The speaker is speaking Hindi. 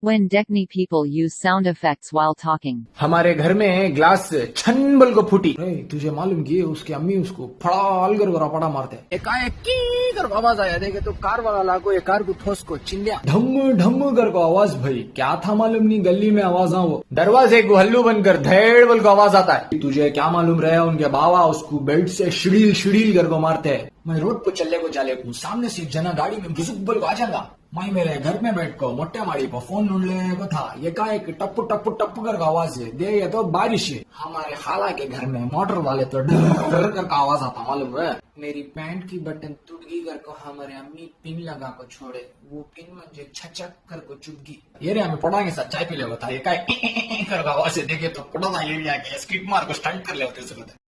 When Deckney people use sound effects while talking. हमारे घर में ग्लास छन बल को फूटी। तुझे मालूम कि उसकी अम्मी उसको फड़ाल कर रपड़ा मारते। एकाएक की कर आवाज आया, देखे तो कार वाला को एक कार को ठोस को चिल्ला ढम ढम कर को आवाज। भाई क्या था मालूम नहीं, गली में आवाज वो दरवाजे को हल्लू बनकर धैड़ बल को आवाज आता है। तुझे क्या मालूम रहा, उनके बाबा उसको बेल्ट से शिड़ील शिड़ील कर को मारते है। मैं रोड पर चलने को चाले हूँ, सामने से एक जना गाड़ी में घुसुक बल को आ जाऊंगा। मैं मेरे घर में बैठ को मोटे माड़ी पर फोन ढूंढ लेने को था, ये का एक टप्पू टप्पू टप्पू कर आवाज है। दे ये तो बारिश है। हमारे खाला के घर में मोटर वाले तो डर कर का आवाज आता मालूम है। मेरी पैंट की बटन टूट गई कर को हमारे अम्मी पिन लगा को छोड़े, वो पिन मुझे छचक कर को चुप गई। ये रे हमें पढ़ाएंगे साथ चाय पी ले होता, ये का कर आवाज है। देखे तो पढ़ा एरिया के स्किट मार को स्टंट कर ले होते।